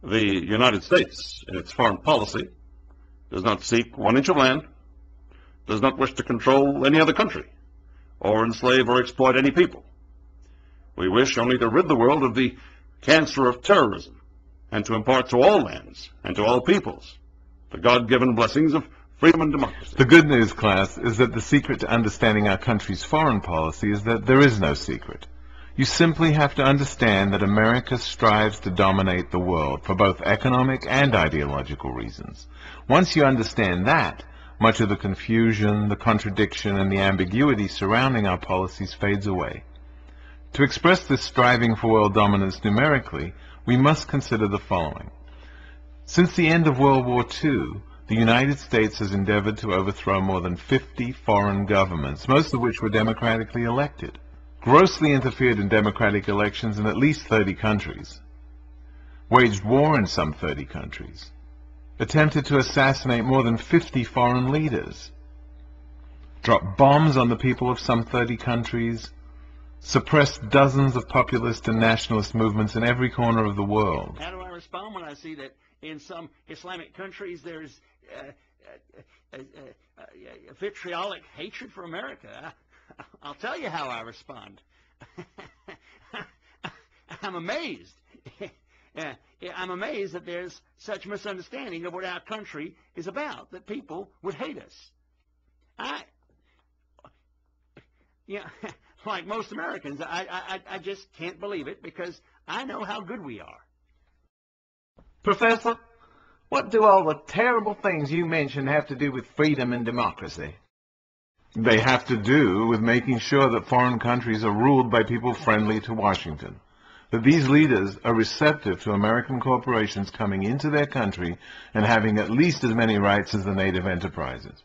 The United States, in its foreign policy, does not seek 1 inch of land, does not wish to control any other country, or enslave or exploit any people. We wish only to rid the world of the cancer of terrorism, and to impart to all lands and to all peoples the God-given blessings of freedom and democracy. The good news, class, is that the secret to understanding our country's foreign policy is that there is no secret. You simply have to understand that America strives to dominate the world for both economic and ideological reasons. Once you understand that, much of the confusion, the contradiction, and the ambiguity surrounding our policies fades away. To express this striving for world dominance numerically, we must consider the following. Since the end of World War II, the United States has endeavored to overthrow more than 50 foreign governments, most of which were democratically elected, grossly interfered in democratic elections in at least 30 countries, waged war in some 30 countries, attempted to assassinate more than 50 foreign leaders, dropped bombs on the people of some 30 countries, suppressed dozens of populist and nationalist movements in every corner of the world. How do I respond when I see that in some Islamic countries there's vitriolic hatred for America? I'll tell you how I respond. I'm amazed. I'm amazed that there's such misunderstanding of what our country is about, that people would hate us. Like most Americans, I just can't believe it, because I know how good we are. Professor, what do all the terrible things you mentioned have to do with freedom and democracy? They have to do with making sure that foreign countries are ruled by people friendly to Washington, that these leaders are receptive to American corporations coming into their country and having at least as many rights as the native enterprises.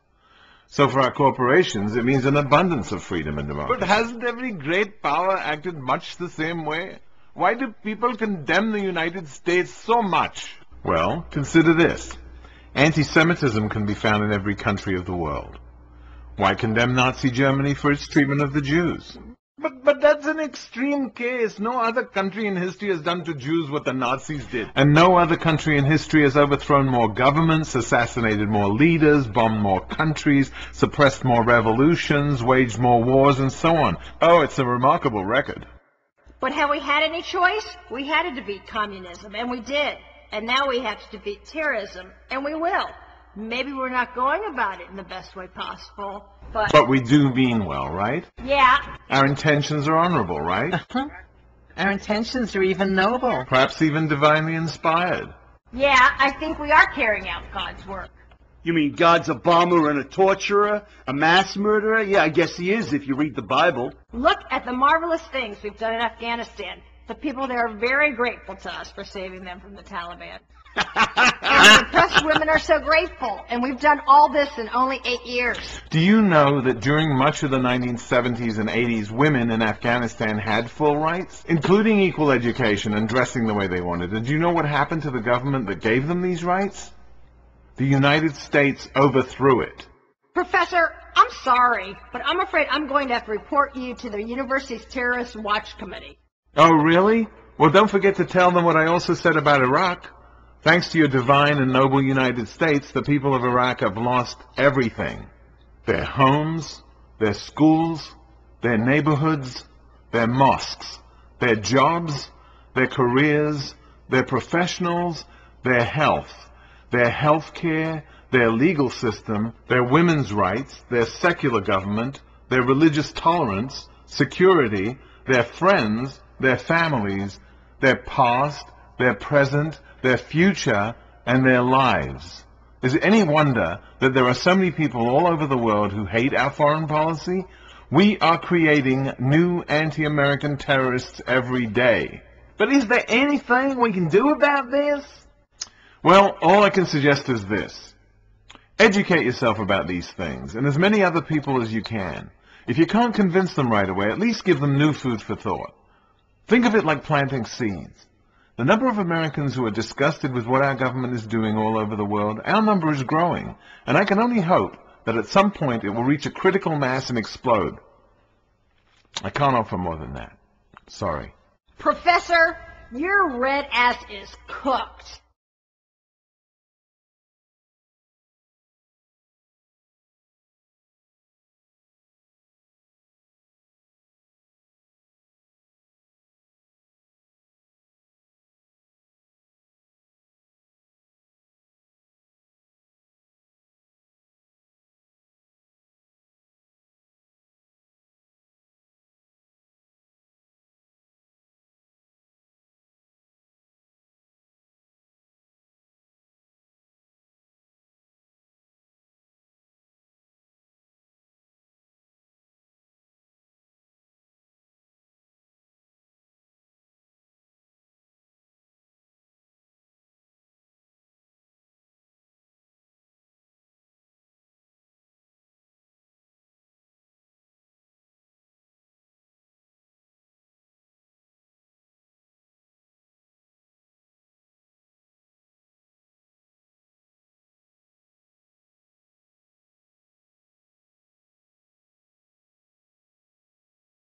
So for our corporations, it means an abundance of freedom and democracy. But hasn't every great power acted much the same way? Why do people condemn the United States so much? Well, consider this. Anti-Semitism can be found in every country of the world. Why condemn Nazi Germany for its treatment of the Jews? But that's an extreme case. No other country in history has done to Jews what the Nazis did. And no other country in history has overthrown more governments, assassinated more leaders, bombed more countries, suppressed more revolutions, waged more wars, and so on. Oh, it's a remarkable record. But have we had any choice? We had to defeat communism, and we did. And now we have to defeat terrorism, and we will. Maybe we're not going about it in the best way possible, but... But we do mean well, right? Yeah. Our intentions are honorable, right? Our intentions are even noble. Perhaps even divinely inspired. Yeah, I think we are carrying out God's work. You mean God's a bomber and a torturer, a mass murderer? Yeah, I guess he is if you read the Bible. Look at the marvelous things we've done in Afghanistan. The people there are very grateful to us for saving them from the Taliban. And the oppressed women are so grateful, and we've done all this in only 8 years. Do you know that during much of the 1970s and 80s, women in Afghanistan had full rights, including equal education and dressing the way they wanted? And do you know what happened to the government that gave them these rights? The United States overthrew it. Professor, I'm sorry, but I'm afraid I'm going to have to report you to the university's Terrorist Watch Committee. Oh, really? Well, don't forget to tell them what I also said about Iraq. Thanks to your divine and noble United States, the people of Iraq have lost everything. Their homes, their schools, their neighborhoods, their mosques, their jobs, their careers, their professionals, their health care, their legal system, their women's rights, their secular government, their religious tolerance, security, their friends, their families, their past, their present, their future, and their lives. Is it any wonder that there are so many people all over the world who hate our foreign policy? We are creating new anti-American terrorists every day. But is there anything we can do about this? Well, all I can suggest is this. Educate yourself about these things, and as many other people as you can. If you can't convince them right away, at least give them new food for thought. Think of it like planting seeds. The number of Americans who are disgusted with what our government is doing all over the world, our number is growing, and I can only hope that at some point it will reach a critical mass and explode. I can't offer more than that. Sorry. Professor, your red ass is cooked.